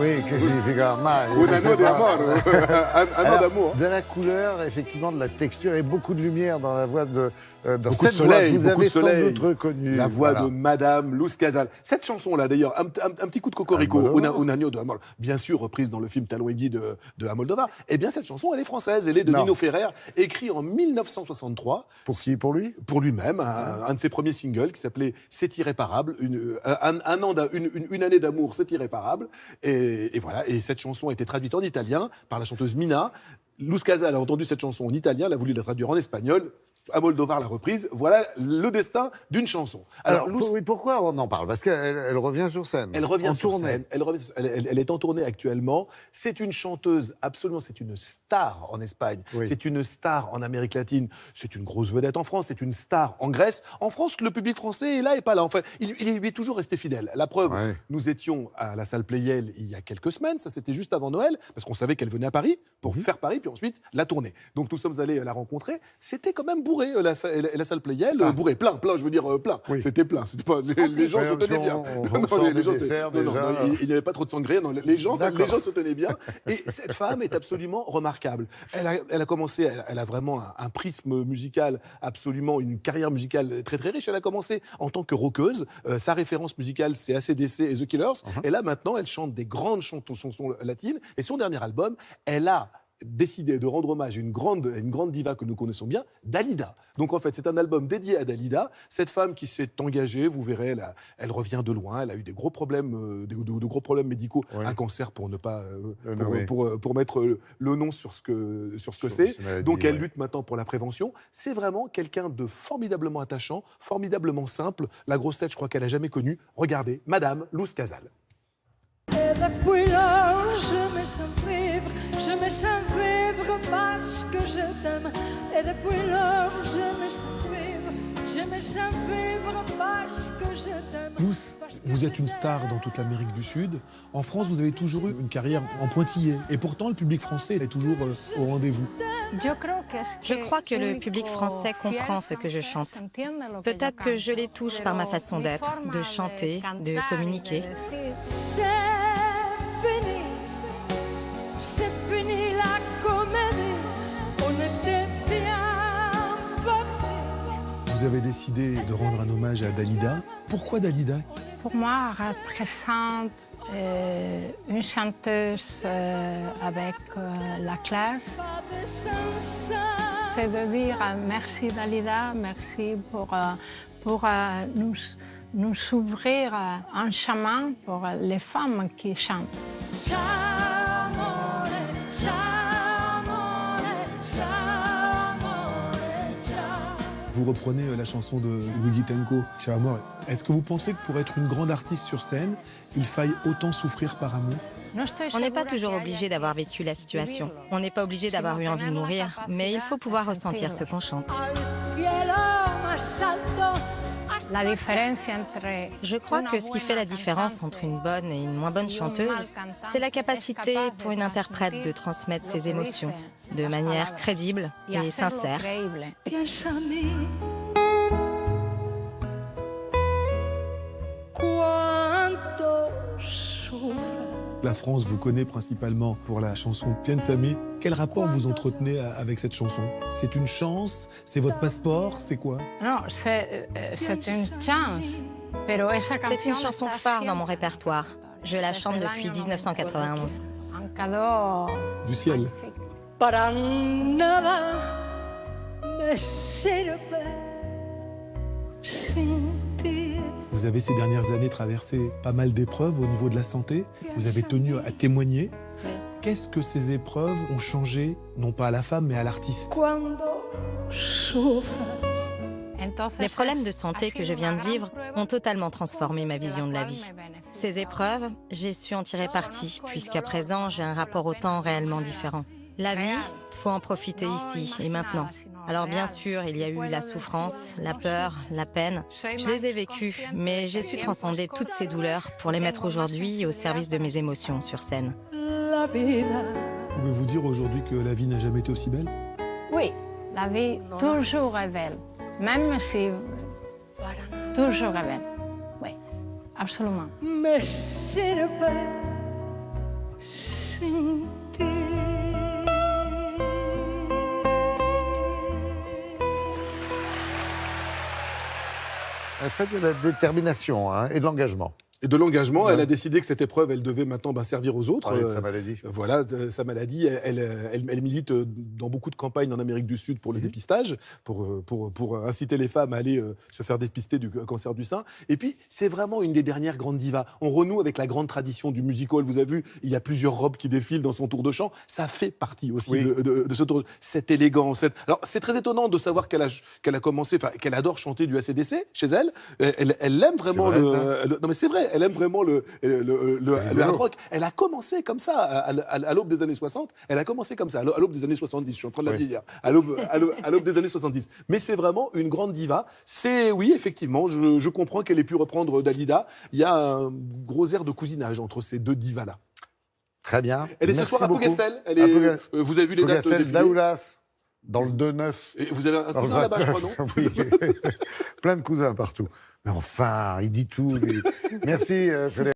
Oui, que significa mai. Un anneau d'amour. Un an d'amour. De la couleur, effectivement, de la texture et beaucoup de lumière dans la voix de dans beaucoup de cette soleil, voix. Vous beaucoup avez de soleil. sans doute reconnu. La voix voilà. de Madame Luz Casal. Cette chanson-là, d'ailleurs, un petit coup de cocorico, Un agneau de Amor, bien sûr reprise dans le film Talon aiguille de Almodóvar. Eh bien, cette chanson, elle est française. Elle est de Nino Ferrer, écrite en 1963. Pour qui? Pour lui? Pour lui-même, un de ses premiers singles qui s'appelait C'est irréparable. Une année d'amour, c'est irréparable. Et voilà. Et cette chanson a été traduite en italien par la chanteuse Mina. Luz Casal a entendu cette chanson en italien, elle a voulu la traduire en espagnol. Almodóvar l'a reprise. Voilà le destin d'une chanson. Alors oui, pourquoi on en parle? Parce qu'elle revient sur scène. Elle revient sur scène. Elle est en tournée actuellement. C'est une chanteuse, absolument, c'est une star en Espagne. Oui. C'est une star en Amérique latine. C'est une grosse vedette en France. C'est une star en Grèce. En France, le public français est là et pas là. Enfin, il est toujours resté fidèle. La preuve, nous étions à la salle Playel il y a quelques semaines. Ça, c'était juste avant Noël, parce qu'on savait qu'elle venait à Paris pour faire Paris, puis ensuite la tournée. Donc nous sommes allés la rencontrer. C'était quand même bourré, la salle Playel. Bourré, plein, je veux dire plein. Oui. C'était plein. C'était pas, les gens se tenaient bien. Il n'y avait pas trop de sanglier. Non, les gens se tenaient bien. Et cette femme est absolument remarquable. Elle a commencé, elle a vraiment un prisme musical, absolument une carrière musicale très très riche. Elle a commencé en tant que rockeuse. Sa référence musicale, c'est AC/DC et The Killers. Et là, maintenant, elle chante des grandes chansons latines. Et son dernier album, elle a décidé de rendre hommage à une grande diva que nous connaissons bien, Dalida. Donc en fait, c'est un album dédié à Dalida, cette femme qui s'est engagée, vous verrez, elle revient de loin, elle a eu des gros problèmes, de gros problèmes médicaux, un cancer pour ne pas pour mettre le nom sur ce que c'est. Maladie, donc elle lutte maintenant pour la prévention. C'est vraiment quelqu'un de formidablement attachant, formidablement simple. La grosse tête, je crois qu'elle a jamais connue. Regardez, Madame Luz Casal. Et depuis lors, je me sens vivre parce que je t'aime. Et depuis lors, je me sens vivre parce que je t'aime. Luz, vous êtes une star dans toute l'Amérique du Sud. En France, vous avez toujours eu une carrière en pointillé. Et pourtant, le public français est toujours au rendez-vous. Je crois que le public français comprend ce que je chante. Peut-être que je les touche par ma façon d'être, de chanter, de communiquer. C'est fini la comédie, on était bien partis. Vous avez décidé de rendre un hommage à Dalida. Pourquoi Dalida? Pour moi, représente une chanteuse avec la classe. C'est de dire merci Dalida, merci pour nous ouvrir un chemin pour les femmes qui chantent. Vous reprenez la chanson de Luigi Tenco, Ciao Amore. Est-ce que vous pensez que pour être une grande artiste sur scène, il faille autant souffrir par amour? On n'est pas toujours obligé d'avoir vécu la situation. On n'est pas obligé d'avoir eu envie de mourir, mais il faut pouvoir ressentir ce qu'on chante. La différence entre... Je crois que ce qui fait la différence entre une bonne et une moins bonne chanteuse, c'est la capacité pour une interprète de transmettre ses émotions de manière crédible et sincère. La France vous connaît principalement pour la chanson Piensami. Quel rapport vous entretenez avec cette chanson? C'est une chance? C'est votre passeport? C'est quoi? Non, c'est une chance. C'est une chanson phare dans mon répertoire. Je la chante depuis 1991. Un cadeau du ciel. Para nada me sirve sin ti. Vous avez ces dernières années traversé pas mal d'épreuves au niveau de la santé. Vous avez tenu à témoigner. Qu'est-ce que ces épreuves ont changé, non pas à la femme, mais à l'artiste? Les problèmes de santé que je viens de vivre ont totalement transformé ma vision de la vie. Ces épreuves, j'ai su en tirer parti, puisqu'à présent, j'ai un rapport au temps réellement différent. La vie, faut en profiter ici et maintenant. Alors bien sûr, il y a eu la souffrance, la peur, la peine. Je les ai vécues, mais j'ai su transcender toutes ces douleurs pour les mettre aujourd'hui au service de mes émotions sur scène. Pouvez-vous dire aujourd'hui que la vie n'a jamais été aussi belle? Oui, la vie toujours est belle. Même si... toujours est belle. Oui, absolument. Me sirve sin ti. Fred, de la détermination hein, et de l'engagement. Et de l'engagement, elle a décidé que cette épreuve, elle devait maintenant servir aux autres. Parler de sa maladie. Voilà, sa maladie, elle milite dans beaucoup de campagnes en Amérique du Sud pour le dépistage, pour inciter les femmes à aller se faire dépister du cancer du sein. Et puis, c'est vraiment une des dernières grandes divas. On renoue avec la grande tradition du musical. Vous avez vu, il y a plusieurs robes qui défilent dans son tour de chant. Ça fait partie aussi de ce tour. Cette élégance. Alors, c'est très étonnant de savoir qu'elle a commencé, enfin, qu'elle adore chanter du AC/DC chez elle. Elle aime vraiment non, mais c'est vrai. Elle aime vraiment le hard rock. Elle a commencé comme ça, à l'aube des années 60. Elle a commencé comme ça, à l'aube des années 70. Je suis en train de la vieillir. À l'aube des années 70. Mais c'est vraiment une grande diva. Oui, effectivement, je comprends qu'elle ait pu reprendre Dalida. Il y a un gros air de cousinage entre ces deux divas-là. Très bien. Elle est Merci ce soir à beaucoup. Plougastel. Vous avez vu les dates Plougastel, défiler. Daoulas, dans le 2-9. Et vous avez un cousin là-bas, je crois, non? Oui. Plein de cousins partout. Mais enfin, il dit tout. Lui. Merci, Frédéric.